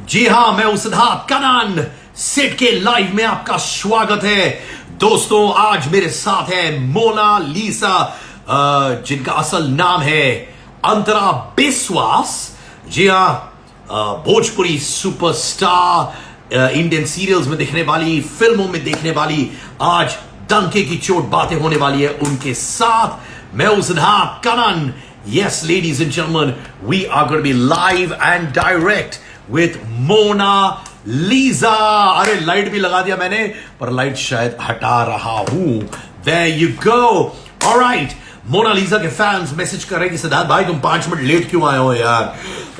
जी हां, मैं सिद्धार्थ कनन सेट के लाइव में आपका स्वागत है। दोस्तों, आज मेरे साथ है मोनालिसा, जिनका असल नाम है अंतरा बिस्वास। जी हां, भोजपुरी सुपरस्टार, इंडियन सीरियल्स में दिखने वाली, फिल्मों में देखने वाली, आज डंके की चोट बातें होने वाली है उनके साथ। मैं हूं Siddharth Kannan. Yes, ladies and gentlemen, we are going to be live and direct with Mona Lisa. अरे लाइट भी लगा दिया मैंने, पर लाइट शायद हटा रहा हूं। There you go. All right. Mona Lisa के फैंस मैसेज कर रहे हैं कि सिद्धार्थ भाई तुम 5 मिनट लेट क्यों आए हो यार।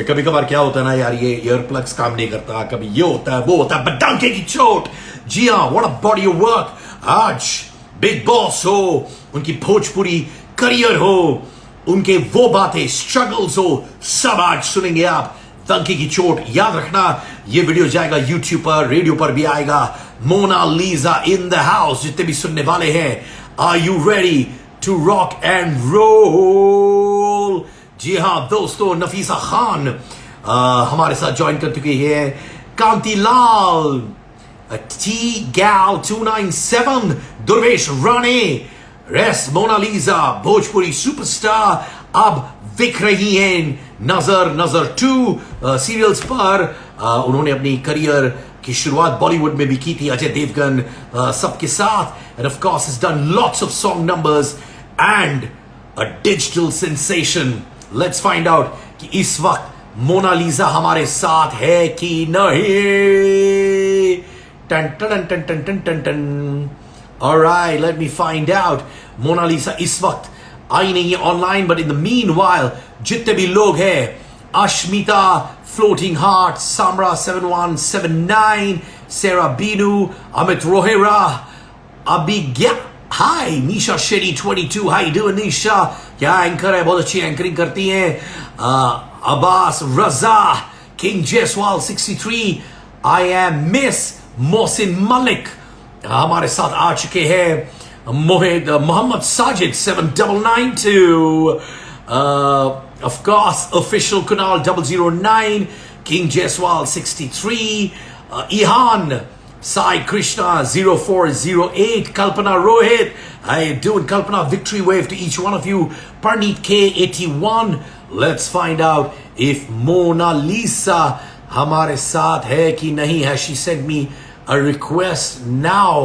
कभी कभार क्या होता है ना यार, ये ईयर प्लग्स काम नहीं करता, कभी ये होता है वो होता है, बट डंके की चोट। जी हाँ, what a body of work. आज बिग बॉस हो, उनकी भोजपुरी करियर हो, उनके वो बातें, स्ट्रगल्स हो, सब आज सुनेंगे आप। डंके की चोट याद रखना, ये वीडियो जाएगा यूट्यूब पर, रेडियो पर भी आएगा। Mona Lisa in the house, जितने भी सुनने वाले हैं, are you ready to rock and roll? जी हाँ दोस्तों, नफीसा खान हमारे साथ ज्वाइन कर चुकी है, कांति लाल, टी गैल 297, दुर्वेश राणे, रेस मोनालिसा भोजपुरी सुपरस्टार अब दिख रही हैं नजर 2 सीरियल्स पर। उन्होंने अपनी करियर की शुरुआत बॉलीवुड में भी की थी, अजय देवगन सबके साथ, and of course has done lots of song numbers and a digital sensation. Let's find out कि इस वक्त मोनालिसा हमारे साथ है कि नहीं। टन टन टन टन टन टन टन। Alright, let me find out. Monalisa इस वक्त आई नहीं है online, but in the meanwhile जितने भी लोग हैं, Ashmita, floating heart, Samra 7179, Sera Binu, Amit Rohera, Abhigya, hi, Nisha Sheri 22, hi do निशा, क्या एंकर है, बहुत अच्छी एंकरिंग करती हैं। Abbas Raza, king Jaiswal 63, I am miss Mohsin Malik हमारे साथ आ चुके हैं। Mohammad Sajid 7992, of course official Kunal 009, king Jaiswal 63, Ihan Sai Krishna 0408, Kalpana Rohit, I doing Kalpana, victory wave to each one of you, Parneet K 81। Let's find out if Monalisa हमारे साथ है कि नहीं है। She send me a request now.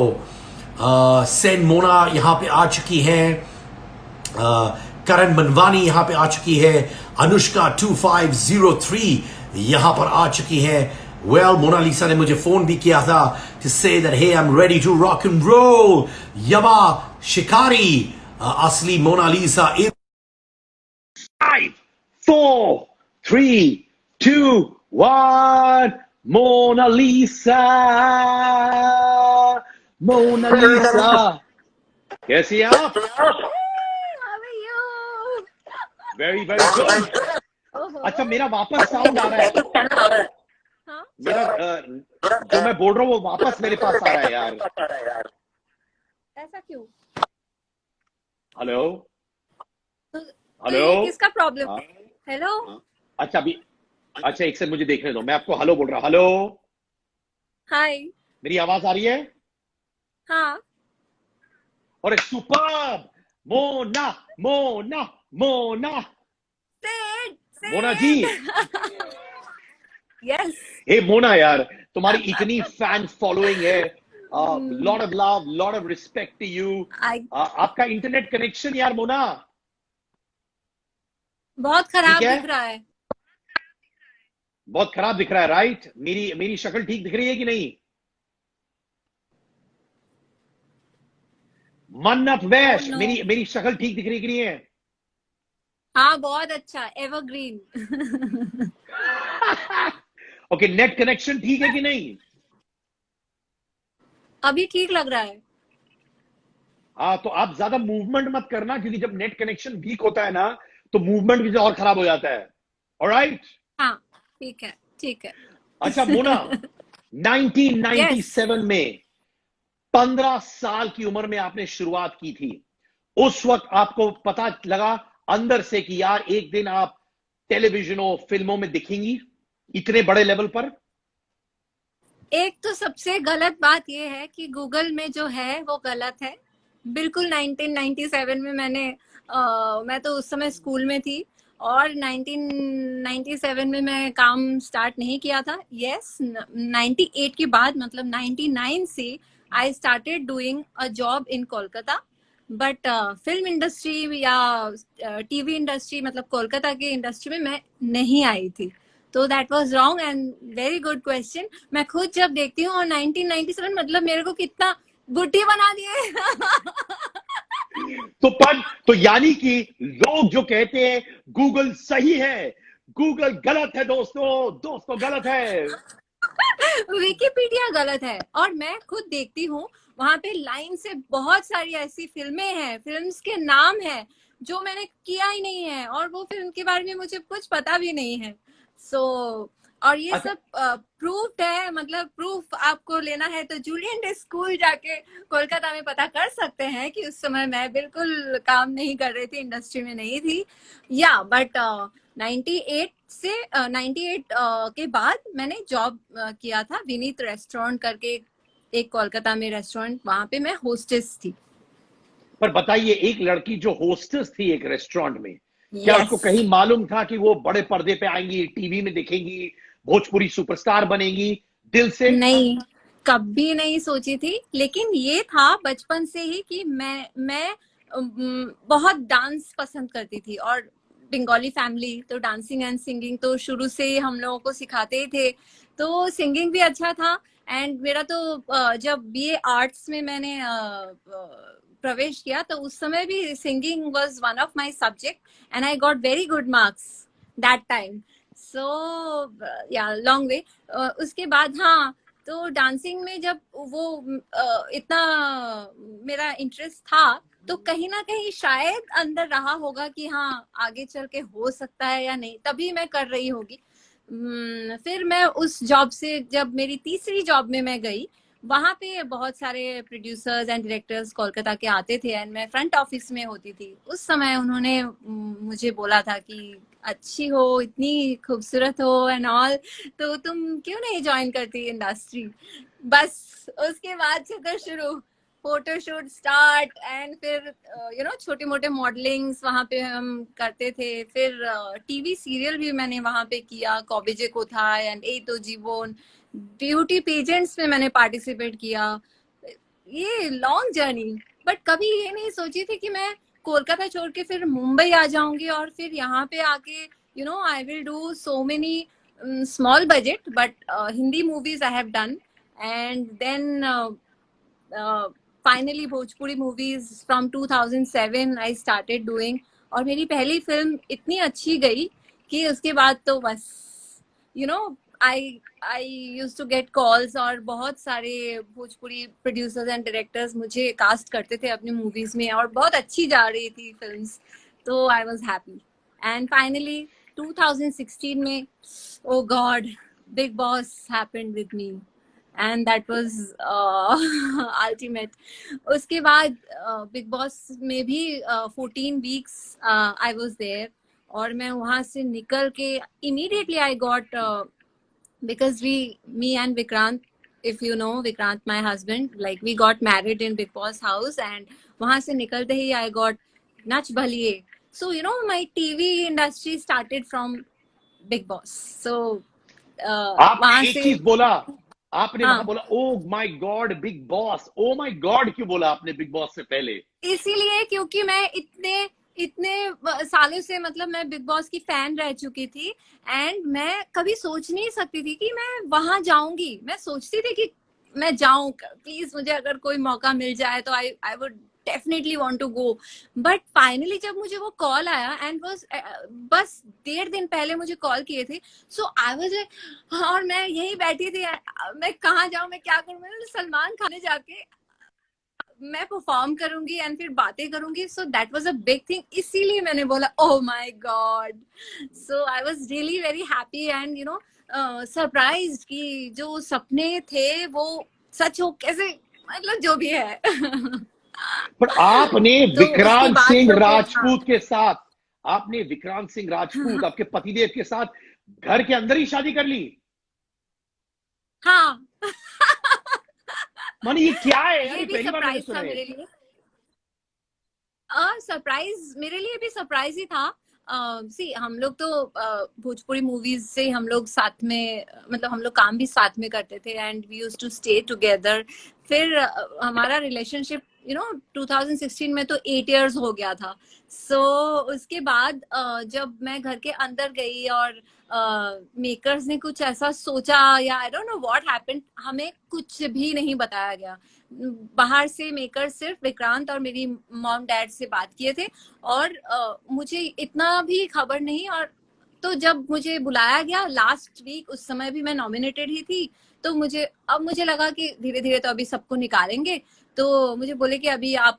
सेन मोना यहां पे आ चुकी है, करण मनवानी यहां पे आ चुकी है, अनुष्का 2503 यहां पर आ चुकी है। वेल, मोनालिसा ने मुझे फोन भी किया था to say that hey, I'm ready to rock and roll. यबा शिकारी, असली मोनालिसा in 5 4 3 2 1। मोनालिसा, मोनालिसा, कैसी हैं आप? Very very good. अच्छा, मेरा वापस साउंड आ रहा है। मेरा जो मैं बोल रहा हूँ वो वापस मेरे पास आ रहा है यार। ऐसा क्यों? हेलो हेलो, किसका प्रॉब्लम? हेलो। अच्छा अभी, अच्छा एक से मुझे देखने दो, मैं आपको हेलो बोल रहा हूँ। हेलो, हाय, मेरी आवाज आ रही है? हाँ। और superb, Mona Mona Mona, Mona ji. Yes. Hey Mona यार, तुम्हारी इतनी फैन फॉलोइंग है, lot of love, lot of respect to you. आपका इंटरनेट कनेक्शन यार मोना बहुत खराब दिख रहा है। बहुत खराब दिख रहा है, राइट? मेरी शक्ल ठीक दिख रही है कि नहीं? मन्नत वैश, मेरी शक्ल ठीक दिख रही है कि नहीं है? हाँ, बहुत अच्छा, एवरग्रीन। ओके, नेट कनेक्शन ठीक है कि नहीं? अभी ठीक लग रहा है। हाँ, तो आप ज्यादा मूवमेंट मत करना, क्योंकि जब नेट कनेक्शन वीक होता है ना, तो मूवमेंट भी और खराब हो जाता है। ऑलराइट? हाँ, ठीक है, ठीक है। अच्छा मोना, 1997 में 15 साल की उम्र में आपने शुरुआत की थी। उस वक्त आपको पता लगा अंदर से कि यार एक दिन आप टेलीविजनों, फिल्मों में दिखेंगी इतने बड़े लेवल पर? एक तो सबसे गलत बात ये है कि गूगल में जो है वो गलत है। बिल्कुल 1997 में मैं तो उस समय स्कूल में थी और 1997 में मैं काम स्टार्ट नहीं किया था। यस, 98 के बाद मतलब 99 से आई started doing a job in Kolkata. But film industry या टीवी इंडस्ट्री मतलब कोलकाता की इंडस्ट्री में मैं नहीं आई थी। तो that was wrong and very good question. मैं खुद जब देखती हूँ और 1997 मतलब मेरे को कितना गुड्डी बना दिए। तो यानी कि लोग जो कहते हैं गूगल सही है, गूगल गलत है दोस्तों, दोस्तों गलत है। विकिपीडिया गलत है। और मैं खुद देखती हूँ वहां पे लाइन से बहुत सारी ऐसी फिल्में हैं, फिल्म्स के नाम हैं जो मैंने किया ही नहीं है और वो फिल्म के बारे में मुझे कुछ पता भी नहीं है। सो और ये अच्छा, सब प्रूफ है। मतलब प्रूफ आपको लेना है तो जूलियन डे स्कूल जाके कोलकाता में पता कर सकते हैं कि उस समय मैं बिल्कुल काम नहीं कर रही थी, इंडस्ट्री में नहीं थी। या बट 98 से 98 के बाद मैंने जॉब किया था विनीत रेस्टोरेंट करके, एक कोलकाता में रेस्टोरेंट, वहां पे मैं होस्टेस थी। पर बताइए, एक लड़की जो होस्टेस थी एक रेस्टोरेंट में, क्या यस। उसको कहीं मालूम था कि वो बड़े पर्दे पे आएंगी, टीवी में दिखेंगी, भोजपुरी सुपरस्टार बनेंगी दिल से? नहीं, कभी नहीं सोची थी। लेकिन ये था बचपन से ही कि मैं बहुत डांस पसंद करती थी और बंगाली फैमिली तो डांसिंग एंड सिंगिंग तो शुरू से ही हम लोगों को सिखाते ही थे। तो सिंगिंग भी अच्छा था। एंड मेरा तो जब बीए आर्ट्स में मैंने प्रवेश किया तो उस समय भी singing was one of my subject and I got very good marks that time. So yeah long वे। उसके बाद हाँ, तो डांसिंग में जब वो इतना मेरा इंटरेस्ट था तो कहीं ना कहीं शायद अंदर रहा होगा कि हाँ आगे चल के हो सकता है या नहीं, तभी मैं कर रही होगी। फिर मैं उस जॉब से जब मेरी तीसरी जॉब में मैं गई, वहां पे बहुत सारे प्रोड्यूसर्स एंड डायरेक्टर्स कोलकाता के आते थे एंड मैं फ्रंट ऑफिस में होती थी। उस समय उन्होंने मुझे बोला था कि अच्छी हो, इतनी खूबसूरत हो एंड ऑल, तो तुम क्यों नहीं ज्वाइन करती इंडस्ट्री। बस उसके बाद से तो शुरू फोटोशूट स्टार्ट एंड फिर छोटे मोटे मॉडलिंग्स वहां पे हम करते थे। फिर टीवी सीरियल भी मैंने वहां पे किया, कॉबेजे को था एंड ए तो जीवन, ब्यूटी पेजेंट्स में मैंने पार्टिसिपेट किया। ये लॉन्ग जर्नी। बट कभी ये नहीं सोची थी कि मैं कोलकाता छोड़ के फिर मुंबई आ जाऊंगी और फिर यहाँ पे आके I will do so many small budget but Hindi movies I have done. And then finally Bhojpuri movies from 2007 I started doing. और मेरी पहली फिल्म इतनी अच्छी गई कि उसके बाद तो बस you know I use to get calls और बहुत सारे भोजपुरी प्रोड्यूसर्स एंड डायरेक्टर्स मुझे कास्ट करते थे अपनी मूवीज में और बहुत अच्छी जा रही थी फिल्म्स। तो I was happy and finally 2016 में oh god Bigg Boss happened with me and that was ultimate. उसके बाद बिग बॉस में भी 14 वीक्स आई वाज देयर और मैं वहां से निकल के immediately I got because me and Vikrant, if you know Vikrant, my husband, like we got married in Big Boss house and वहां से निकलते ही I got Nach Bhaliye. So my TV industry started from Big Boss. So आपने वहां एक से चीज बोला, आपने वहां हाँ, बोला ओ my God Bigg boss. O my God क्यों बोला आपने बिग बॉस से पहले? इसीलिए क्योंकि मैं इतने इतने सालों से मतलब मैं बिग बॉस की फैन रह चुकी थी एंड मैं कभी सोच नहीं सकती थी कि मैं वहां जाऊंगी। मैं सोचती थी कि मैं जाऊं, प्लीज मुझे अगर कोई मौका मिल जाए तो I would definitely want to go. But finally जब मुझे वो कॉल आया एंड बस 1.5 दिन पहले मुझे कॉल किए थे। सो आई वाज और मैं यही बैठी थी, मैं कहाँ जाऊं, मैं क्या करूं। मैंने सलमान खान ने जाके मैं परफॉर्म करूंगी एंड फिर बातें करूंगी। So that was a big thing, इसीलिए मैंने बोला oh my God. So I was really very happy and surprised कि जो सपने थे वो सच हो कैसे, मतलब जो भी है। पर आपने तो उसके विक्रांत बाद सिंह तो फिर हाँ, राजपूत के साथ, आपने विक्रांत सिंह राजपूत आपके पतिदेव के साथ घर के अंदर ही शादी कर ली? हाँ। मानी ये क्या है यार, ये ये भी पहली बार मैंने सरप्राइज सुना था है। मेरे लिए। सरप्राइज मेरे लिए भी सरप्राइज ही था। सी हम लोग तो भोजपुरी मूवीज से हम लोग साथ में, मतलब हम लोग काम भी साथ में करते थे and we used to stay together. फिर हमारा रिलेशनशिप 2016 में तो 8 इयर्स हो गया था। सो उसके बाद जब मैं घर के अंदर गई और मेकर्स ने कुछ ऐसा सोचा या I don't know what happened, हमें कुछ भी नहीं बताया गया। बाहर से मेकर सिर्फ विक्रांत और मेरी मॉम डैड से बात किए थे और मुझे इतना भी खबर नहीं। और तो जब मुझे बुलाया गया लास्ट वीक, उस समय भी मैं नॉमिनेटेड ही थी, तो मुझे लगा कि धीरे धीरे तो अभी सबको निकालेंगे, तो मुझे बोले कि अभी आप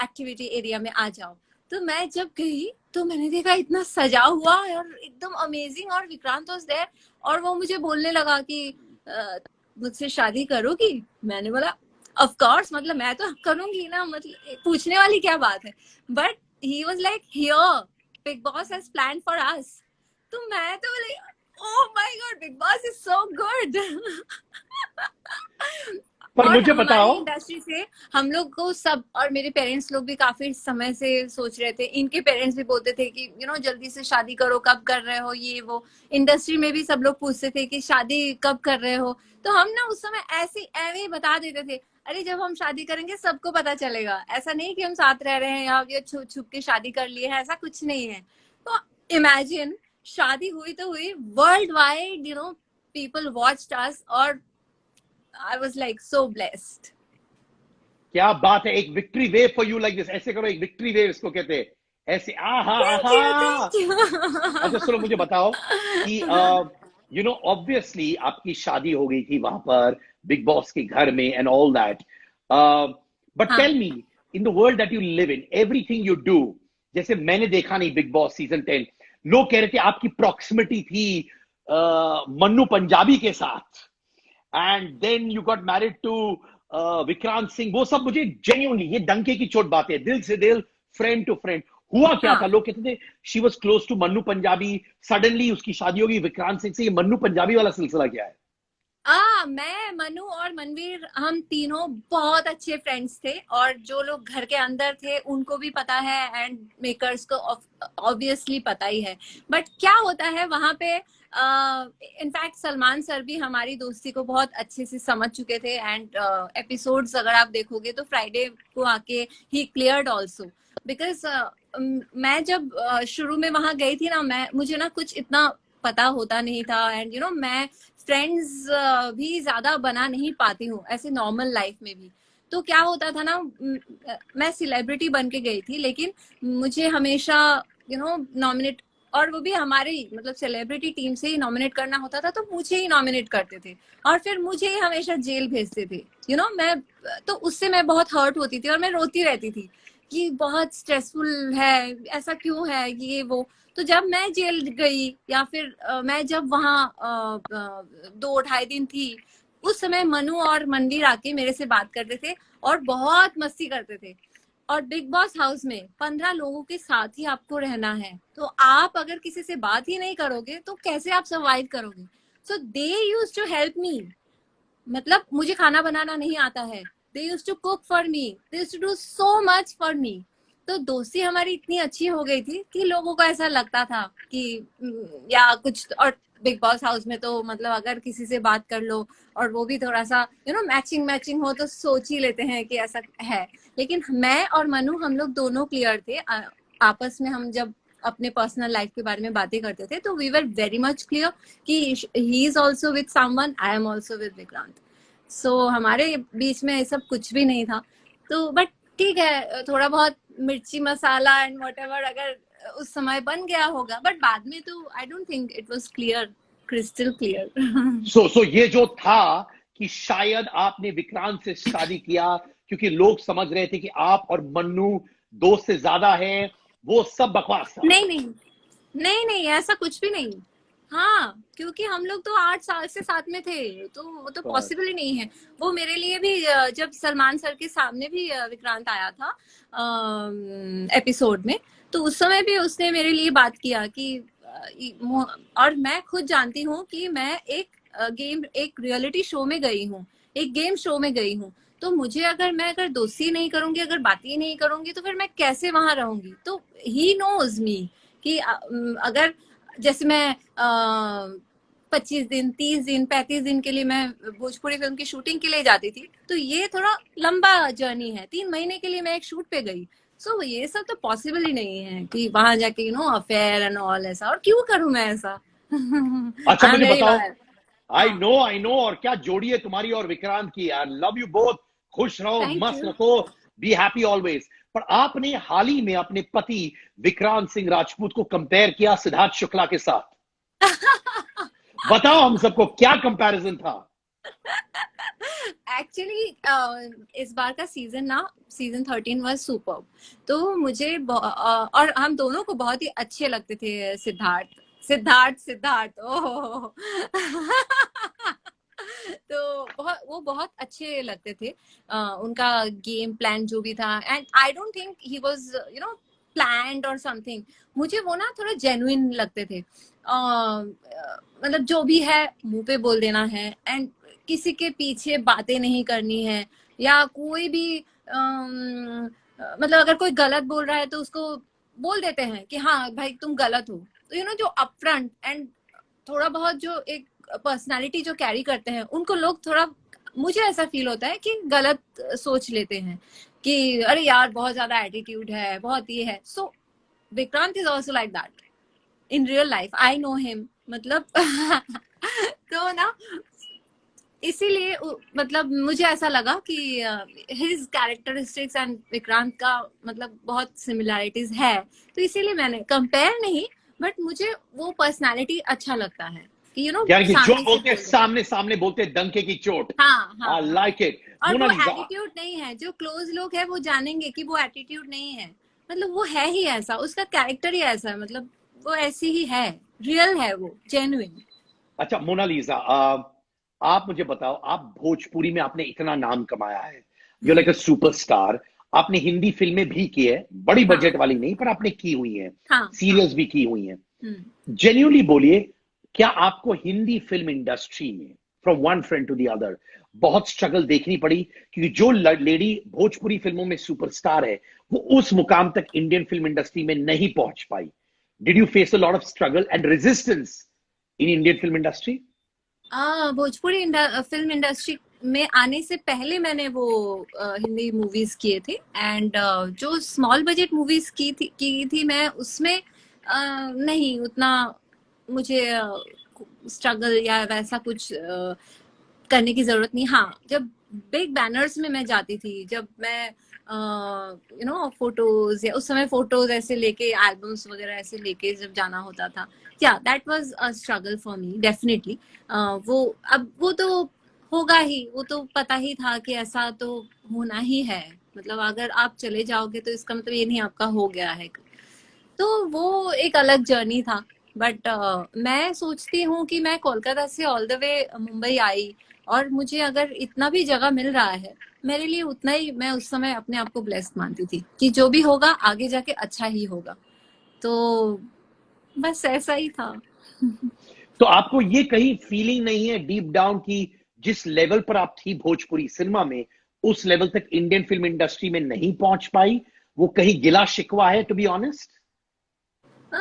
एक्टिविटी एरिया में आ जाओ। तो मैं जब गई तो मैंने देखा इतना सजा हुआ और एकदम अमेजिंग, और विक्रांत वाज देयर और वो मुझे बोलने लगा कि मुझसे शादी करोगी? मैंने बोला ऑफ कोर्स, मतलब मैं तो करूंगी ना, मतलब पूछने वाली क्या बात है। But he was like here big boss has planned for us. तो मैं तो बोले oh my God, Bigg boss is so good. पर और मुझे हमारी बताओ, इंडस्ट्री से हम लोग को सब, और मेरे पेरेंट्स लोग भी काफी समय से सोच रहे थे, इनके पेरेंट्स भी बोलते थे कि जल्दी से शादी करो, कब कर रहे हो ये वो। इंडस्ट्री में भी सब लोग पूछते थे कि शादी कब कर रहे हो। तो हम ना उस समय ऐसे ऐवे ही बता देते थे, अरे जब हम शादी करेंगे सबको पता चलेगा, ऐसा नहीं कि हम साथ रह रहे हैं या ये छुप छुप के शादी कर लिए है, ऐसा कुछ नहीं है। तो इमेजिन, शादी हुई तो हुई, वर्ल्ड वाइड पीपल वॉच्ड अस, और I was like so blessed. क्या बात है, एक victory wave for you like this, ऐसे करो, एक विक्ट्री वेव इसको कहते हैं, ऐसे आहा थैंक यू, आहा। Thank you. अच्छा सुनो, मुझे बताओ कि ऑब्वियसली आपकी शादी हो गई थी वहां पर बिग बॉस के घर में एंड ऑल दैट, बट हाँ tell me, in the world that you live in, everything you do, जैसे मैंने देखा नहीं बिग बॉस सीजन 10, लोग कह रहे थे आपकी प्रॉक्सिमिटी थी मन्नू पंजाबी के साथ, and then you got married to Vikrant Singh, वो सब मुझे जेन्युइनली ये डंके की चोट बातें हैं, दिल से दिल, फ्रेंड टू फ्रेंड, हुआ क्या था? हाँ। लोग कहते थे she was close to Mannu Punjabi, suddenly उसकी शादी होगी विक्रांत सिंह से, ये मन्नू पंजाबी वाला सिलसिला क्या है? मैं, मनु और मनवीर, हम तीनों बहुत अच्छे फ्रेंड्स थे, और जो लोग घर के अंदर थे उनको भी पता है एंड मेकर्स को ऑब्वियसली पता ही है। बट क्या होता है वहां पे, इनफैक्ट सलमान सर भी हमारी दोस्ती को बहुत अच्छे से समझ चुके थे, एंड एपिसोड्स अगर आप देखोगे तो फ्राइडे को आके ही क्लियर्ड ऑल्सो, बिकॉज मैं जब शुरू में वहां गई थी ना, मुझे ना कुछ इतना पता होता नहीं था, एंड मैं फ्रेंड्स भी ज्यादा बना नहीं पाती हूँ ऐसे नॉर्मल लाइफ में भी। तो क्या होता था ना, मैं सेलिब्रिटी बन के गई थी, लेकिन मुझे हमेशा नॉमिनेट, और वो भी हमारे मतलब सेलिब्रिटी टीम से ही नॉमिनेट करना होता था, तो मुझे ही नॉमिनेट करते थे और फिर मुझे ही हमेशा जेल भेजते थे। मैं तो उससे मैं बहुत हर्ट होती थी और मैं रोती रहती थी कि बहुत स्ट्रेसफुल है, ऐसा क्यों है ये वो। तो जब मैं जेल गई या फिर मैं जब वहाँ 2-2.5 दिन थी, उस समय मनु और मनवीर आके मेरे से बात करते थे और बहुत मस्ती करते थे। और बिग बॉस हाउस में 15 लोगों के साथ ही आपको रहना है, तो आप अगर किसी से बात ही नहीं करोगे तो कैसे आप सर्वाइव करोगे। So they used to help me, मतलब मुझे खाना बनाना नहीं आता है, they used to cook for me, they used to do so much for me. तो दोस्ती हमारी इतनी अच्छी हो गई थी कि लोगों को ऐसा लगता था कि या कुछ। और बिग बॉस हाउस में तो मतलब अगर किसी से बात कर लो और वो भी थोड़ा सा मैचिंग मैचिंग हो, तो सोच ही लेते हैं कि ऐसा है। लेकिन मैं और मनु, हम लोग दोनों क्लियर थे आपस में। हम जब अपने पर्सनल लाइफ के बारे में बातें करते थे तो we were very much clear कि he is also with someone, I am also with Vikrant. So हमारे बीच में ये सब कुछ भी नहीं था। तो बट ठीक है, थोड़ा बहुत मिर्ची मसाला एंड व्हाटएवर अगर उस समय बन गया होगा, बट बाद में तो I don't think it was clear, crystal clear. So ये जो था कि शायद आपने विक्रांत से शादी किया क्योंकि लोग समझ रहे थे कि आप और मन्नू दोस्त से ज्यादा है, वो सब बकवास था? नहीं नहीं नहीं नहीं, ऐसा कुछ भी नहीं। हाँ, क्योंकि हम लोग तो 8 साल से साथ में थे, तो वो तो पॉसिबल ही नहीं है। वो मेरे लिए भी जब सलमान सर के सामने भी विक्रांत आया था एपिसोड में, तो उस समय भी उसने मेरे लिए बात किया कि और मैं खुद जानती हूँ कि मैं एक गेम, एक रियलिटी शो में गई हूँ, एक गेम शो में गई हूँ, तो मुझे अगर दोस्ती नहीं करूंगी, अगर बात ही नहीं करूंगी, तो फिर मैं कैसे वहां रहूंगी? तो ही नोज मी कि अगर जैसे मैं 25 दिन, 30 दिन, 35 दिन के लिए मैं भोजपुरी फिल्म की शूटिंग के लिए जाती थी, तो ये थोड़ा लंबा जर्नी है। 3 महीने के लिए मैं एक शूट पे गई, सो ये सब तो पॉसिबल ही नहीं है कि वहां जाके अफेयर एंड ऑल ऐसा। और क्यों करूं मैं ऐसा? अच्छा आई एम मुझे वेरी बताओ, लॉयल। हाँ, आई नो, और क्या जोड़ी है तुम्हारी और विक्रांत की यार, लव यू बोथ, खुश रहो, थैंक मस्त यू। रखो, बी हैप्पी ऑलवेज। पर आपने हाल ही में अपने पति विक्रांत सिंह राजपूत को कंपेयर किया सिद्धार्थ शुक्ला के साथ, बताओ हम सबको क्या कंपैरिजन था? एक्चुअली इस बार का सीजन 13 वाज सुपर। तो मुझे और हम दोनों को बहुत ही अच्छे लगते थे सिद्धार्थ, सिद्धार्थ ओह तो वो बहुत अच्छे लगते थे। उनका गेम प्लान जो भी था, and I don't think he was planned और समथिंग। मुझे वो ना थोड़ा जेन्युइन लगते थे। मतलब जो भी है मुंह पे बोल देना है, एंड किसी के पीछे बातें नहीं करनी है, या कोई भी मतलब अगर कोई गलत बोल रहा है तो उसको बोल देते हैं कि हाँ भाई तुम गलत हो। तो जो अपफ्रंट एंड थोड़ा बहुत जो एक पर्सनालिटी जो कैरी करते हैं, उनको लोग थोड़ा, मुझे ऐसा फील होता है कि गलत सोच लेते हैं कि अरे यार बहुत ज्यादा एटीट्यूड है, बहुत ये है। So Vikrant is also like that in real life, I know him, मतलब तो ना इसीलिए मतलब मुझे ऐसा लगा कि हिज कैरेक्टरिस्टिक्स एंड विक्रांत का मतलब बहुत सिमिलैरिटीज है। तो इसीलिए मैंने कंपेयर नहीं, बट मुझे वो पर्सनालिटी अच्छा लगता है कि यानी कि जो सामने से बोलते हैं बोल दे। सामने सामने बोलते हैं, डंके की चोट। हाँ हाँ आई हाँ। Like it. और वो मोनालिसा, एटीट्यूड नहीं है, जो क्लोज लोग हैं वो जानेंगे कि वो एटीट्यूड नहीं है, मतलब वो है ही ऐसा, उसका कैरेक्टर ही ऐसा है, मतलब वो ऐसी ही है, रियल है, वो जेन्युइन। अच्छा मोनालिसा, आप मुझे बताओ, आप भोजपुरी में आपने इतना नाम कमाया है, यू लाइक अ सुपरस्टार। आपने हिंदी फिल्में भी की है, बड़ी हाँ बजट वाली नहीं पर आपने की हुई है, हाँ हाँ। सीरियल्स भी की हुई हैं। हम्म। जेन्युइनली बोलिए, क्या आपको हिंदी फिल्म इंडस्ट्री में from one friend to the other बहुत स्ट्रगल देखनी पड़ी? क्योंकि जो लेडी भोजपुरी फिल्मों में सुपरस्टार है, वो उस मुकाम तक इंडियन फिल्म इंडस्ट्री में नहीं पहुंच पाई। Did you face a lot of struggle and resistance in Indian film industry? Bhojpuri film industry में आने से पहले मैंने वो हिंदी मूवीज किए थे, एंड जो स्मॉल बजट मूवीज की थी मैं उसमें नहीं उतना मुझे स्ट्रगल या वैसा कुछ करने की जरूरत नहीं। हाँ, जब बिग बैनर्स में मैं जाती थी, जब मैं फोटोज, या उस समय फोटोज ऐसे लेके, एल्बम्स वगैरह ऐसे लेके जब जाना होता था, या that was a struggle for me definitely. वो अब वो तो होगा ही, वो तो पता ही था कि ऐसा तो होना ही है। मतलब अगर आप चले जाओगे तो इसका मतलब ये नहीं आपका हो गया है। तो वो एक अलग जर्नी था। बट मैं सोचती हूँ कि मैं कोलकाता से ऑल द वे मुंबई आई, और मुझे अगर इतना भी जगह मिल रहा है, मेरे लिए उतना ही, मैं उस समय अपने आप को ब्लेस्ड मानती थी कि जो भी होगा आगे जाके अच्छा ही होगा। तो बस ऐसा ही था। तो आपको ये कहीं फीलिंग नहीं है डीप डाउन की जिस लेवल पर आप थी भोजपुरी सिनेमा में, उस लेवल तक इंडियन फिल्म इंडस्ट्री में नहीं पहुंच पाई? वो कहीं गिला शिकवा है, टू बी ऑनेस्ट? अ,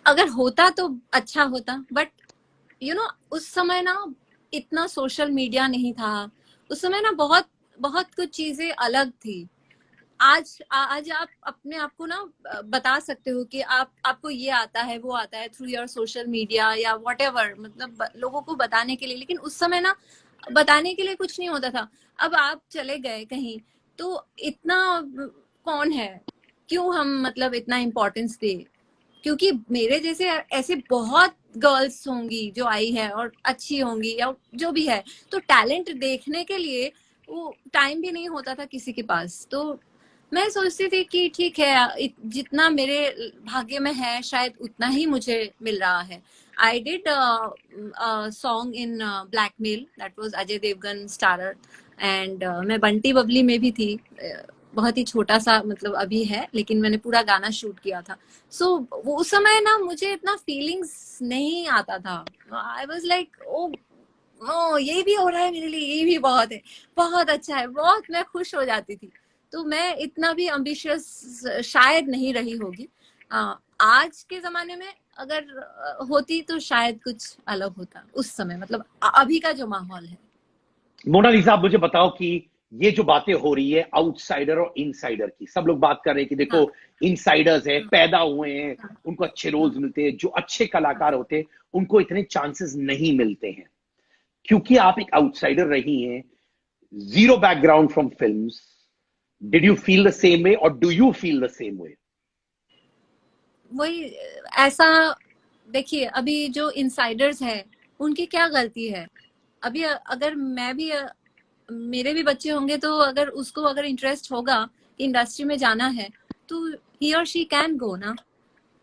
अगर होता तो अच्छा होता, बट उस समय ना इतना सोशल मीडिया नहीं था। उस समय ना बहुत बहुत कुछ चीजें अलग थी। आज आप अपने आप को ना बता सकते हो कि आपको ये आता है, वो आता है, थ्रू योर सोशल मीडिया या वॉट एवर, मतलब लोगों को बताने के लिए। लेकिन उस समय ना बताने के लिए कुछ नहीं होता था। अब आप चले गए कहीं तो इतना कौन है, क्यों हम मतलब इतना इम्पोर्टेंस दे? क्योंकि मेरे जैसे ऐसे बहुत गर्ल्स होंगी जो आई है और अच्छी होंगी या जो भी है, तो टैलेंट देखने के लिए वो टाइम भी नहीं होता था किसी के पास। तो मैं सोचती थी कि ठीक है, जितना मेरे भाग्य में है शायद उतना ही मुझे मिल रहा है। I did song in Blackmail, that was Ajay Devgan starrer, and मैं बंटी बबली में भी थी। बहुत ही छोटा सा मतलब अभी है, लेकिन मैंने पूरा गाना शूट किया था। सो वो उस समय ना मुझे इतना फीलिंग्स नहीं आता था। आई वाज लाइक ओ ये भी हो रहा है मेरे लिए, ये भी बहुत है, बहुत अच्छा है, बहुत मैं खुश हो जाती थी। तो मैं इतना भी एम्बिशियस शायद नहीं रही होगी। आज के जमाने में अगर होती तो शायद कुछ अलग होता उस समय, मतलब अभी का जो माहौल है। मोनालिसा, आप मुझे बताओ कि ये जो बातें हो रही है आउटसाइडर और इनसाइडर की, सब लोग बात कर रहे हैं कि देखो हाँ, इनसाइडर्स हैं, हाँ, पैदा हुए हैं, हाँ, उनको अच्छे हाँ, रोल्स मिलते हैं, जो अच्छे हाँ। कलाकार होते हैं उनको इतने चांसेस नहीं मिलते हैं। क्योंकि आप एक आउटसाइडर रही हैं, zero background from films, did you feel the same way और do you feel the same way? वही ऐसा, देखिए अभी जो इनसाइडर्स हैं उनकी क्या गलती है? अभी अगर मैं भी मेरे भी बच्चे होंगे तो अगर उसको अगर इंटरेस्ट होगा कि इंडस्ट्री में जाना है तो ही और शी कैन गो ना,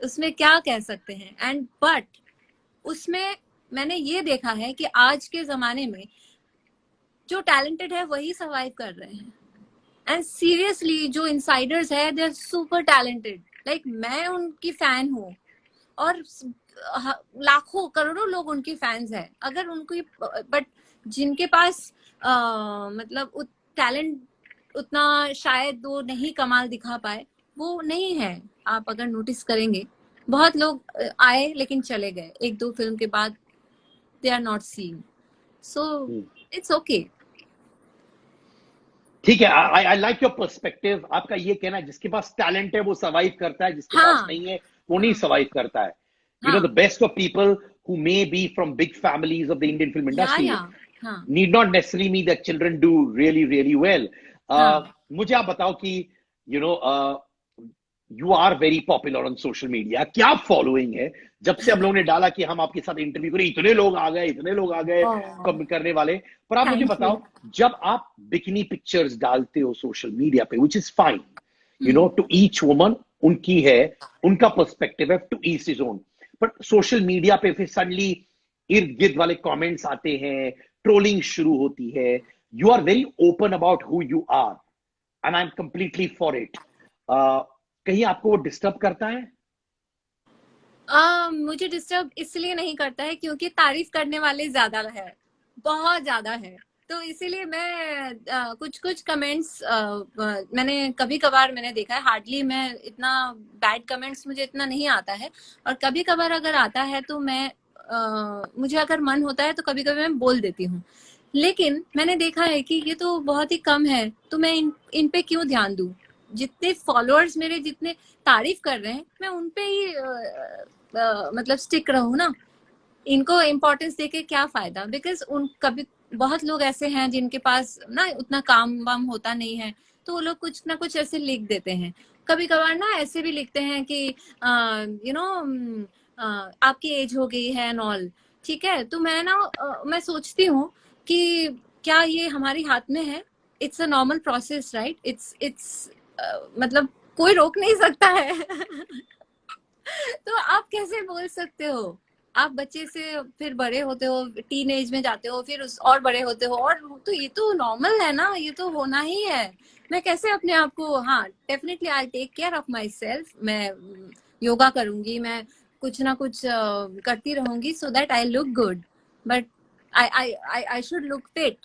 उसमें क्या कह सकते हैं। एंड बट उसमें मैंने ये देखा है कि आज के जमाने में जो टैलेंटेड है वही सर्वाइव कर रहे हैं। एंड सीरियसली जो इनसाइडर्स है they are super talented. Like मैं उनकी फैन हूँ, और लाखों करोड़ों लोग उनके फैंस हैं। अगर उनकी बट जिनके पास मतलब टैलेंट उतना शायद वो नहीं कमाल दिखा पाए, वो नहीं है। आप अगर नोटिस करेंगे बहुत लोग आए लेकिन चले गए एक दो फिल्म के बाद, they are not seen. So it's okay. ठीक है, आई लाइक योर पर्सपेक्टिव। आपका ये कहना है जिसके पास टैलेंट है वो सर्वाइव करता है, जिसके पास हाँ, नहीं है वो नहीं हाँ, सर्वाइव करता है। You know, the हाँ, best of people who may be from big families of the Indian film industry या हाँ, need not necessarily mean that children do really, really well. हाँ, मुझे आप बताओ कि you know, you are very popular on social media. क्या following है? जब से हम लोगों ने डाला कि हम आपके साथ इंटरव्यू करें, इतने लोग आ गए, इतने लोग आ गए कम करने वाले। पर आप मुझे थैंक यू। बताओ, जब आप बिकिनी पिक्चर्स डालते हो सोशल मीडिया पे, which is fine, you know, to each woman, उनकी है, उनका पर्सपेक्टिव है, to each is own. But social media पे फिर सडनली इर्द गिर्द वाले कमेंट्स आते हैं, ट्रोलिंग शुरू होती है। You are very open about who you are and I am completely for it. कहीं आपको वो डिस्टर्ब करता है? मुझे डिस्टर्ब इसलिए नहीं करता है क्योंकि तारीफ करने वाले ज्यादा है, बहुत ज्यादा है। तो इसीलिए मैं कुछ कुछ कमेंट्स मैंने कभी कभार मैंने देखा है, हार्डली मैं इतना बैड कमेंट्स मुझे इतना नहीं आता है। और कभी कभार अगर आता है तो मैं मुझे अगर मन होता है तो कभी कभी मैं बोल देती हूँ। लेकिन मैंने देखा है कि ये तो बहुत ही कम है, तो मैं इन पे क्यों ध्यान दूं? जितने फॉलोअर्स मेरे जितने तारीफ कर रहे हैं मैं उन पे ही मतलब स्टिक रहूं ना। इनको इम्पोर्टेंस देके क्या फायदा? बिकॉज उन कभी बहुत लोग ऐसे हैं जिनके पास ना उतना काम वाम होता नहीं है, तो वो लोग कुछ ना कुछ ऐसे लिख देते हैं। कभी कभार ना ऐसे भी लिखते हैं कि यू नो आपकी एज हो गई है एंड ऑल। ठीक है, तो मैं ना मैं सोचती हूँ कि क्या ये हमारे हाथ में है? It's a normal process, right? It's मतलब कोई रोक नहीं सकता है। तो आप कैसे बोल सकते हो? आप बच्चे से फिर बड़े होते हो, टीन एज में जाते हो, फिर उस और बड़े होते हो, और तो ये तो नॉर्मल है ना, ये तो होना ही है। मैं कैसे अपने आप को, हाँ definitely I take care of myself. मैं योगा करूंगी, मैं कुछ ना कुछ करती रहूंगी so that I look good, but I should look fit.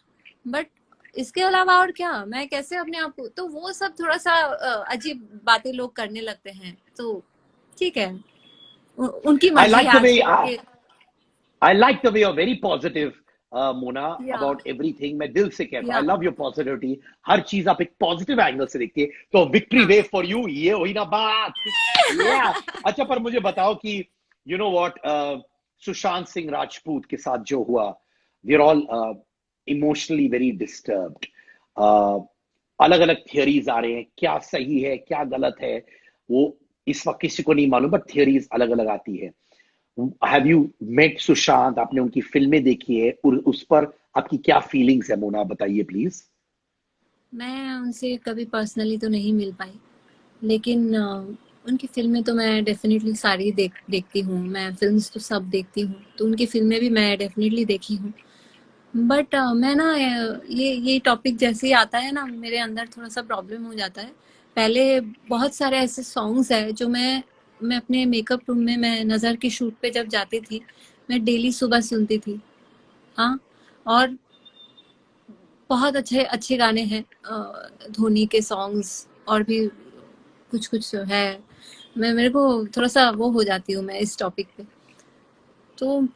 But इसके अलावा और क्या, मैं कैसे अपने आप को, तो वो सब थोड़ा सा अजीब बातें लोग करने लगते हैं। तो ठीक है, उनकी आई मर्जी है लाइक द वे आजकल के। I like the way you're very positive, Mona, या about everything. मैं दिल से कहता हूँ, या I love your positivity. हर चीज आप एक पॉजिटिव एंगल से देखते हैं, तो विक्ट्री वे फॉर यू, ये हुई ना बात। yeah. अच्छा, पर मुझे बताओ कि you know what, Sushant Singh Rajput के साथ जो हुआ, we are all emotionally very disturbed. अलग अलग थियरीज आ रहे हैं, क्या सही है क्या गलत है वो इस वक्त किसी को नहीं मालूम, बट थियरीज अलग अलग आती है। Have you met Sushant? आपने उनकी फिल्में देखी है, और उस पर आपकी क्या फीलिंग्स है? मोना बताइए प्लीज। मैं उनसे कभी पर्सनली तो नहीं मिल पाई, लेकिन उनकी फिल्में तो मैं डेफिनेटली सारी देखती हूँ। मैं फिल्म्स तो सब देखती हूँ, तो उनकी फिल्में भी मैं डेफिनेटली देखी हूँ। बट मैं ना ये टॉपिक जैसे ही आता है ना, मेरे अंदर थोड़ा सा प्रॉब्लम हो जाता है। पहले बहुत सारे ऐसे सॉन्ग्स है जो मैं अपने मेकअप रूम में, मैं नज़र की शूट पे जब जाती थी, मैं डेली सुबह सुनती थी। हाँ, और बहुत अच्छे अच्छे गाने हैं, धोनी के सॉन्ग्स और भी कुछ कुछ है। मैं मेरे को थोड़ा सा वो हो जाती हूँ मैं इस टॉपिक पे। तो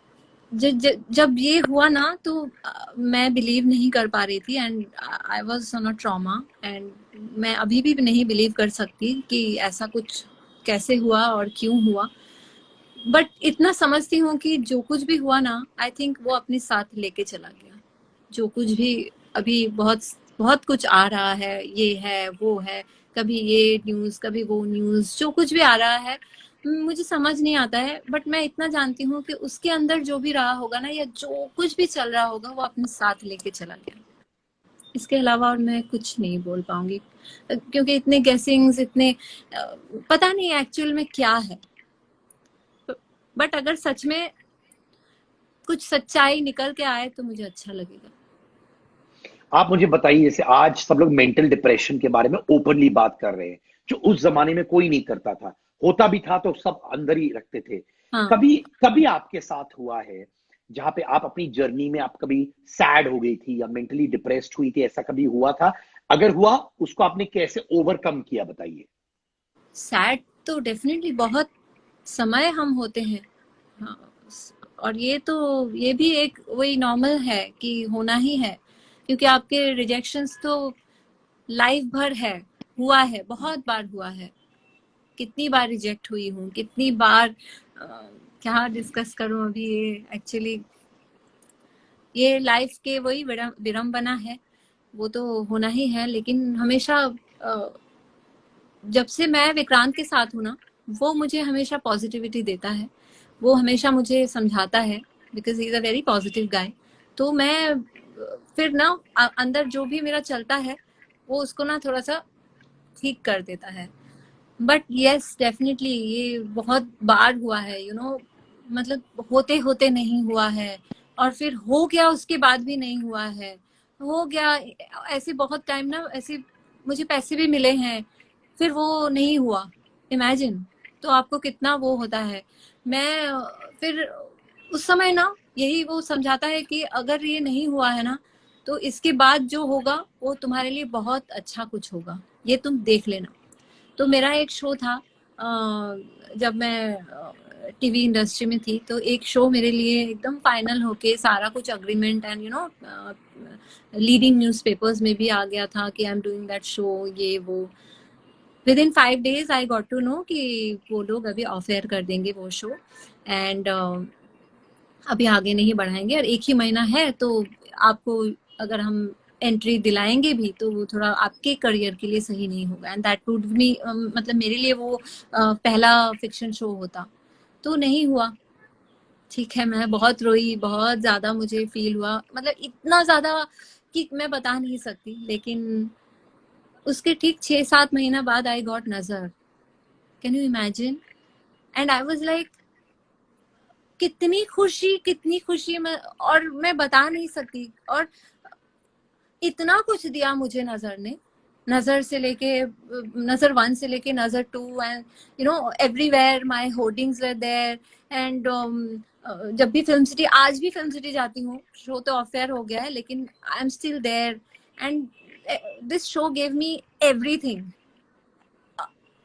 जब ये हुआ ना, तो मैं बिलीव नहीं कर पा रही थी, and I was on a trauma, and मैं अभी भी नहीं बिलीव कर सकती कि ऐसा कुछ कैसे हुआ और क्यों हुआ। बट इतना समझती हूँ कि जो कुछ भी हुआ ना, आई थिंक वो अपने साथ लेके चला गया। जो कुछ भी अभी बहुत बहुत कुछ आ रहा है, ये है वो है, कभी ये न्यूज़ कभी वो न्यूज़, जो कुछ भी आ रहा है मुझे समझ नहीं आता है। बट मैं इतना जानती हूँ कि उसके अंदर जो भी रहा होगा ना, या जो कुछ भी चल रहा होगा, वो अपने साथ लेके चला गया। इसके अलावा और मैं कुछ नहीं बोल पाऊंगी, क्योंकि इतने गेसिंग्स, इतने पता नहीं एक्चुअल में क्या है। बट अगर सच में कुछ सच्चाई निकल के आए तो मुझे अच्छा लगेगा। आप मुझे बताइए, जैसे आज सब लोग मेंटल डिप्रेशन के बारे में ओपनली बात कर रहे हैं, जो उस जमाने में कोई नहीं करता था, होता भी था तो सब अंदर ही रखते थे। हाँ, कभी कभी आपके साथ हुआ है जहां पे आप अपनी जर्नी में आप कभी सैड हो गई थी या मेंटली डिप्रेस्ड हुई थी, ऐसा कभी हुआ था? अगर हुआ, उसको आपने कैसे ओवरकम किया, बताइए। सैड तो डेफिनेटली बहुत समय हम होते हैं। हाँ, और ये भी एक वही नॉर्मल है कि होना ही है, क्योंकि आपके रिजेक्शंस तो लाइफ भर है, हुआ है, बहुत बार हुआ है। कितनी बार रिजेक्ट हुई हूँ, कितनी बार क्या डिस्कस करूं अभी। ये एक्चुअली ये लाइफ के वही विडम्बना है, वो तो होना ही है। लेकिन हमेशा जब से मैं विक्रांत के साथ हूँ ना, वो मुझे हमेशा पॉजिटिविटी देता है, वो हमेशा मुझे समझाता है, because he is a very positive guy. तो मैं फिर ना अंदर जो भी मेरा चलता है, वो उसको ना थोड़ा सा ठीक कर देता है। बट यस, डेफिनेटली ये बहुत बार हुआ है, मतलब होते होते नहीं हुआ है, और फिर हो गया उसके बाद भी नहीं हुआ है। हो गया ऐसे बहुत टाइम ना, ऐसे मुझे पैसे भी मिले हैं, फिर वो नहीं हुआ। इमेजिन, तो आपको कितना वो होता है। मैं फिर उस समय ना यही वो समझाता है कि अगर ये नहीं हुआ है ना, तो इसके बाद जो होगा वो तुम्हारे लिए बहुत अच्छा कुछ होगा, ये तुम देख लेना। तो मेरा एक शो था, जब मैं टीवी इंडस्ट्री में थी, तो एक शो मेरे लिए एकदम फाइनल होके सारा कुछ अग्रीमेंट एंड लीडिंग न्यूज़पेपर्स में भी आ गया था कि I am doing that show, ये वो। Within 5 days I got to know कि वो लोग अभी ऑफ एयर कर देंगे वो शो, एंड अभी आगे नहीं बढ़ाएंगे, और एक ही महीना है, तो आपको अगर हम एंट्री दिलाएंगे भी तो वो थोड़ा आपके करियर के लिए सही नहीं होगा, एंड दैट वुड मी, मतलब मेरे लिए वो पहला फिक्शन शो होता। तो नहीं हुआ। ठीक है, मैं बहुत रोई, बहुत ज्यादा मुझे फील हुआ, मतलब इतना ज्यादा कि मैं बता नहीं सकती। लेकिन उसके ठीक 6-7 महीना बाद आई गॉट नजर। Can you imagine? And I was like, कितनी खुशी मैं बता नहीं सकती। और इतना कुछ दिया मुझे नजर ने, नजर से लेके नजर 1 से लेके Nazar 2, and everywhere my hoardings were there. And जब भी फिल्म सिटी, आज भी फिल्म सिटी जाती हूँ, शो तो ऑफ एयर हो गया है लेकिन I am still there. And this show gave me everything.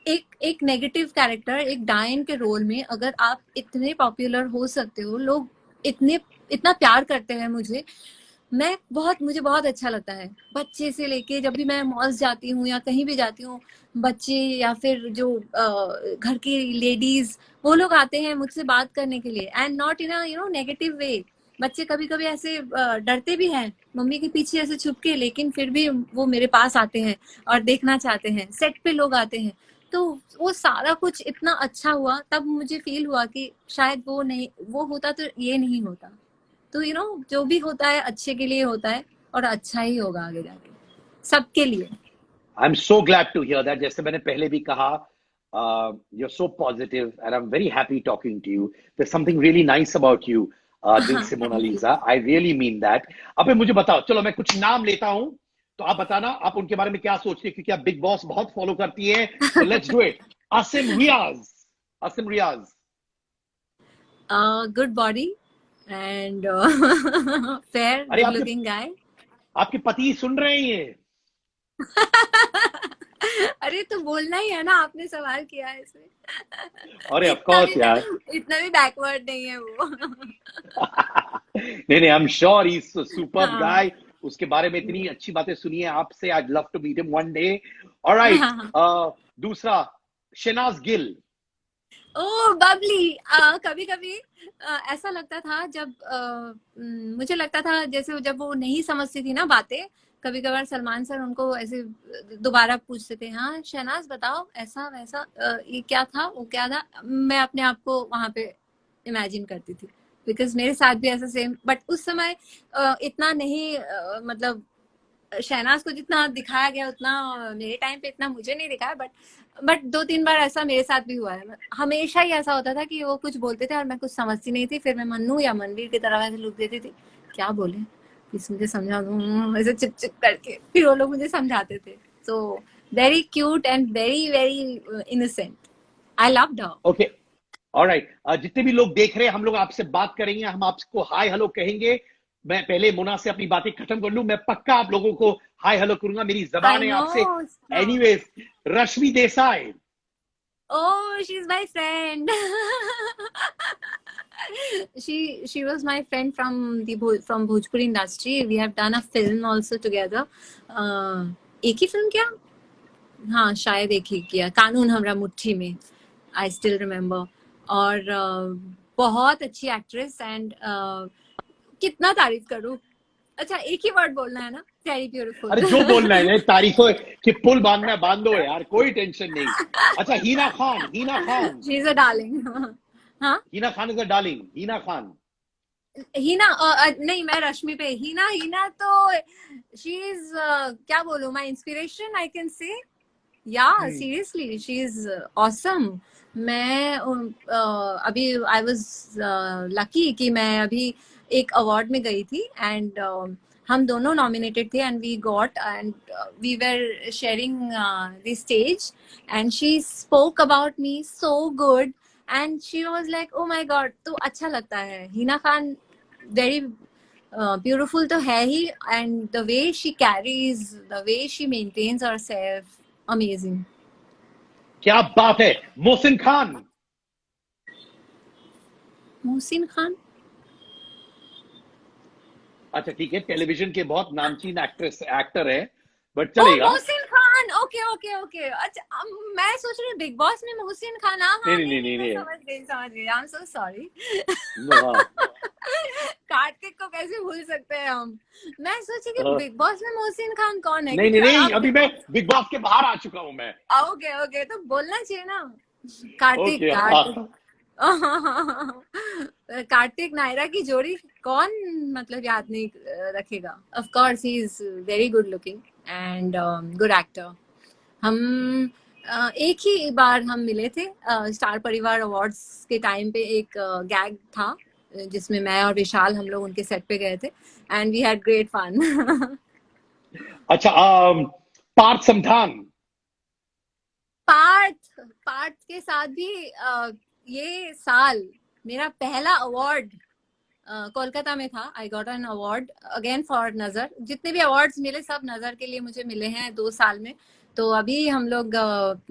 एक एक नेगेटिव कैरेक्टर, एक डायन के रोल में अगर आप इतने पॉपुलर हो सकते हो, लोग इतने इतना प्यार करते हैं मुझे, मुझे बहुत अच्छा लगता है। बच्चे से लेके, जब भी मैं मॉल्स जाती हूँ या कहीं भी जाती हूँ, बच्चे या फिर जो घर की लेडीज, वो लोग आते हैं मुझसे बात करने के लिए, and not in a negative way. बच्चे कभी कभी ऐसे डरते भी हैं मम्मी के पीछे ऐसे छुप के, लेकिन फिर भी वो मेरे पास आते हैं और देखना चाहते हैं। सेट पे लोग आते हैं। तो वो सारा कुछ इतना अच्छा हुआ, तब मुझे फील हुआ कि शायद वो नहीं, वो होता तो ये नहीं होता। तो जो भी होता है अच्छे के लिए होता है, और अच्छा ही होगा आगे जाके सबके लिए। I am so glad to hear that. जैसे मैंने पहले भी कहा, you are so positive and I am very happy talking to you. There something really nice about you. दिल से Monalisa, I really mean that. अबे मुझे बताओ, चलो मैं कुछ नाम लेता हूं, तो आप बताना आप उनके बारे में क्या सोचते हैं, क्योंकि आप बिग बॉस बहुत फॉलो करती है। तो let's do it. Asim Riyaz. Asim Riyaz. Good body and fair, अरे good आपके looking guy. आपके पति सुन रहे हैं ये? अरे तो बोलना ही है ना, आपने सवाल किया है इसमें। अरे ऑफ इतना कोर्स यार। भी इतना भी बैकवर्ड नहीं है वो। नहीं नहीं, I am sure he is superb हाँ। गाय। उसके बारे में इतनी अच्छी बातें सुनी है आपसे, I love to meet him one day. Alright, दूसरा शहनाज गिल। ओ बबली। कभी कभी ऐसा लगता था जब मुझे लगता था जैसे जब वो नहीं समझती थी ना बातें, कभी कभार सलमान सर उनको ऐसे दोबारा पूछते थे, हाँ शहनाज बताओ ऐसा वैसा, ये क्या था वो क्या था, मैं अपने आप को वहां पे इमेजिन करती थी, बिकॉज मेरे साथ भी ऐसा सेम। बट उस समय इतना नहीं, मतलब शहनाज को जितना दिखाया गया उतना मेरे टाइम पे इतना मुझे नहीं दिखाया। बट 2-3 बार ऐसा मेरे साथ भी हुआ है। हमेशा ही ऐसा होता था कि वो कुछ बोलते थे और मैं कुछ समझती नहीं थी, फिर मैं मन्नू या मनवीर की तरह ऐसे लुक देती थी, क्या बोले प्लीज मुझे समझा दो, ऐसे चिप चिप करके फिर वो लोग मुझे समझाते थे। So very cute and very very innocent. I loved her. Okay, alright. जितने भी लोग देख रहे हैं, हम लोग आपसे बात करेंगे, हम आपको हाय हेलो कहेंगे। मैं पहले मोना से अपनी बातें खत्म कर लूं, मैं पक्का आप लोगों को हाय हेलो करूंगा, मेरी जबान आई है नो। आपसे। Anyways, Rashmi Desai. Oh, she's my friend. She was my friend from from Bhojpuri industry. We have done a film also together. एक ही फिल्म क्या? हाँ शायद एक ही किया, कानून हमरा मुट्ठी में। I still remember. और बहुत अच्छी एक्ट्रेस एंड कितना तारीफ करूं। अच्छा एक ही वर्ड बोलना है ना, वेरी ब्यूटीफुल। अरे जो बोलना है तारीफों कि पुल बांधना है बांध दो यार, कोई टेंशन नहीं। अच्छा, Hina Khan. Hina Khan. She is a darling. हाँ Hina Khan is a darling. Hina Khan. Hina. नहीं मैं रश्मि पे। हीना हीना तो शी इज, क्या बोलूं, my inspiration I can say. या सीरियसली शी इज ऑसम। मैं अभी आई वाज लकी कि मैं अभी एक अवार्ड में गई थी एंड हम दोनों नॉमिनेटेड थे and we got and we were sharing the stage and she spoke about me so good and she was like oh my God. तो अच्छा लगता है। हिना खान वेरी ब्यूटीफुल तो है ही, and the way she carries, the way she maintains herself, amazing. क्या बात है। मोहसिन खान। मोहसिन खान। अच्छा ठीक है, टेलीविजन के बहुत नामचीन एक्टर है, बट ओ चलेगा। Mohsin Khan, okay okay okay. अच्छा मैं सोच रही हूँ बिग बॉस में मोहसिन खान। हाँ नहीं हाँ, नहीं नहीं नहीं नहीं, नहीं, मैं नहीं। समझ गई। आई एम सो सॉरी। हाँ। कार्तिक को कैसे भूल सकते हैं हम। मैं सोची कि हाँ। बिग बॉस में मोहसिन खान कौन है, नहीं क्योंकि नहीं नहीं, आप अभी बिग मैं बिग बॉस के बाहर आ चुका हूं मैं। ओके ओके तो बोलना चाहिए ना। कार्तिक ओके हाँ। कार्तिक। कार्तिक नायरा की जोड़ी कौन मतलब याद नहीं रखेगा। Of course he is very good looking and good actor. हम एक ही बार हम मिले थे स्टार परिवार अवार्ड्स के टाइम पे। एक गैग था जिसमें मैं और विशाल हम लोग उनके सेट पे गए थे and we had great fun. अच्छा, पार्थ समथान। पार्थ के साथ भी ये साल मेरा पहला अवार्ड कोलकाता में था। I got an award again for नजर। जितने भी अवार्ड्स मिले सब नजर के लिए मुझे मिले हैं 2 साल में। तो अभी हम लोग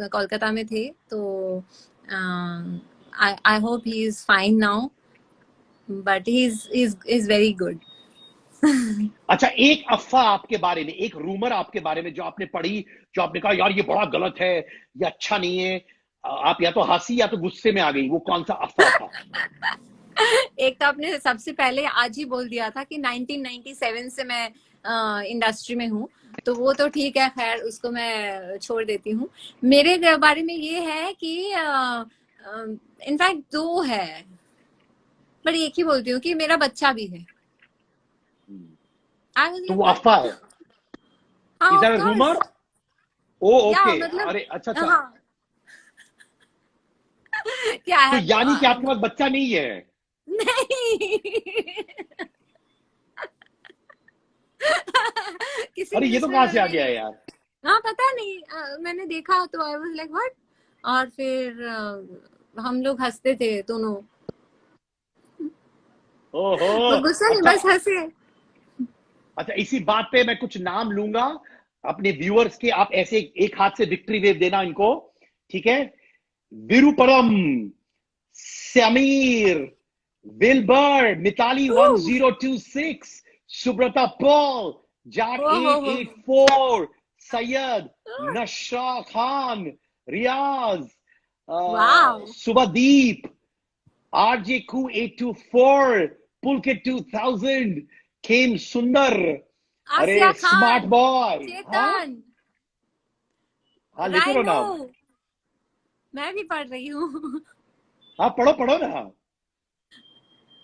कोलकाता में थे, तो I hope he is fine now, but he is very good. अच्छा, एक अफवाह आपके बारे में, एक रूमर आपके बारे में जो आपने पढ़ी, जो आपने कहा यार ये बड़ा गलत है, ये अच्छा नहीं है, आप या तो हंसी या तो गुस्से में आ गई, वो कौन सा अफवाह था? एक तो आपने सबसे पहले आज ही बोल दिया था कि 1997 से मैं इंडस्ट्री में हूँ, तो वो तो ठीक है, खैर उसको मैं छोड़ देती हूँ। मेरे बारे में ये है कि इनफैक्ट 2 है, पर एक ही बोलती हूँ कि मेरा बच्चा भी है। आई वाज तो लाइक वो व्हाट। अफवाह है? हाँ is of that course. Rumour? Oh yeah okay. मतलब अरे अच्छा अच्छा। हाँ। क्या तो है यानी कि आपके पास बच्चा नहीं है? नहीं नहीं। किसी अरे ये तो न्यूज़ कहाँ में से आ मैंने गया यार? हाँ पता नहीं, मैंने देखा तो आई वाज लाइक व्हाट। और फिर हम लोग हंसते थे दोनों। ओहो। वो गुस्सा नहीं, अच्छा बस हंसे। अच्छा, इसी बात पे मैं कुछ नाम लूंगा अपने व्यूअर्स के, आप ऐसे एक हाथ से विक्ट्री वेव देना इनको, ठीक है? विरुपरम, समीर, विल्बर, मिताली ओह 1026, सुब्रता पॉल, जाट हो हो हो। 884, सैयद, नशा खान, रियाज, wow. Subhdeep, RJ Ku 824, Pulkit 2000, Khem Sundar, अरे आसिया स्मार्ट खान, बॉय। हाँ चेतन, हाँ, लेते रहो राइनो। नाम। मैं भी पढ़ रही हूँ। हाँ पढ़ो पढ़ो ना।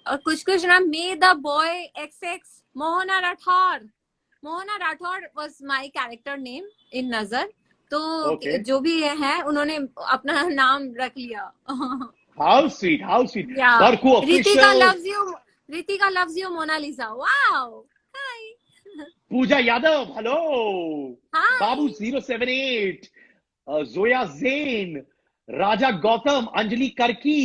और कुछ कुछ नाम, may the boy X X, Mohana Rathore. Mohana Rathore was my character name in Nazar. Okay, तो जो भी है उन्होंने अपना नाम रख लिया। How sweet how sweet. या बरकू Ritika official, loves you, Ritika loves you Monalisa. Wow. Hi. Pooja Yadav, hello, बाबू hi. 078, Zoya Jain, Raja Gautam, Anjali Karki,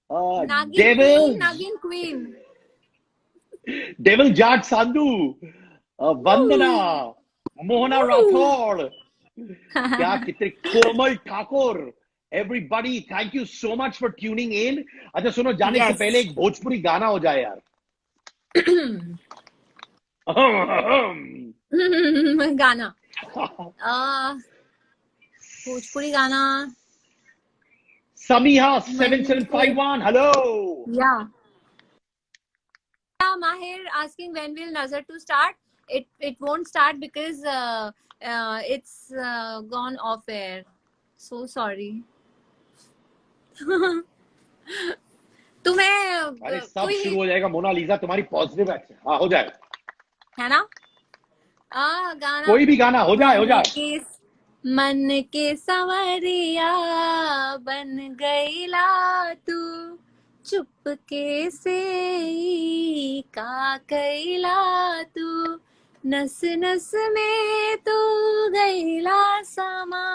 Nagin queen, devil, Nagin queen. Devil Jat Sandhu, Vandana, Mohana Rathore, क्या कितने, Komal Thakur, everybody thank you so much for tuning in. अच्छा सुनो, जाने से पहले यस। एक भोजपुरी गाना हो जाए यार। गाना, आ, भोजपुरी गाना। समीहा मन के 7751, हेलो। या Mahir asking when will Nazar to start. It won't start because it's gone off air. So sorry. तुम्हें अरे सब कोई शुरू हो जाएगा मोनालिसा, तुम्हारी पॉजिटिव है। हाँ हो जाए, है ना गाना। कोई भी गाना हो जाए हो मन जाए। के मन के संवरिया बन गईला तू, चुपके से ई का कैला तू, नस नस में तू गईला समा,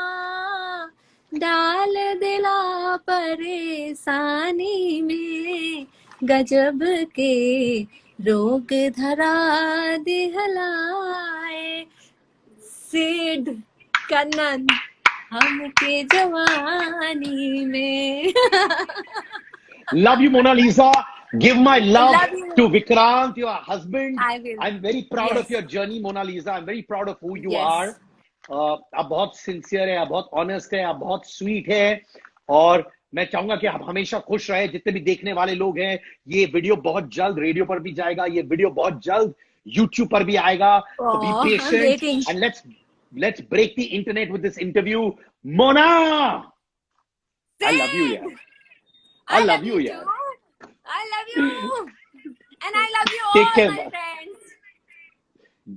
डाल दिला परेशानी में, गजब के रोग धरा दिहलाए, सिड कन्नन हमके जवानी में। Love you, Mona Lisa. Give my love Love you. to Vikrant, your husband. I will. I'm very proud Yes. of your journey, Mona Lisa. I'm very proud of who you Yes. are. आप बहुत sincere है, आप बहुत honest है, आप बहुत sweet है, और मैं चाहूंगा कि आप हमेशा खुश रहे। जितने भी देखने वाले लोग हैं, ये वीडियो बहुत जल्द रेडियो पर भी जाएगा, ये वीडियो बहुत जल्द यूट्यूब पर भी आएगा। So be I'm patient waiting. and let's break the internet with this interview. Mona, I love you, Sid, yaar. I love you, yaar. too. I love you. And I love you Take all, care. my friends.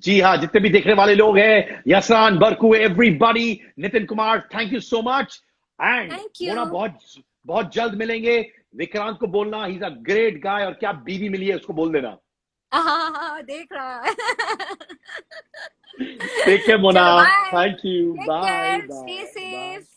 जी हाँ, जितने भी देखने वाले लोग हैं, यसान, बरकू, everybody, Nitin Kumar, thank you so much. And Thank you. Mona, बहुत बहुत जल्द मिलेंगे। विक्रांत को बोलना ही इज अ ग्रेट गाय, और क्या बीवी मिली है उसको बोल देना। देख रहा है। टेक केयर मोना, चलो, bye. Thank you, Take bye care. Bye Stay bye. safe.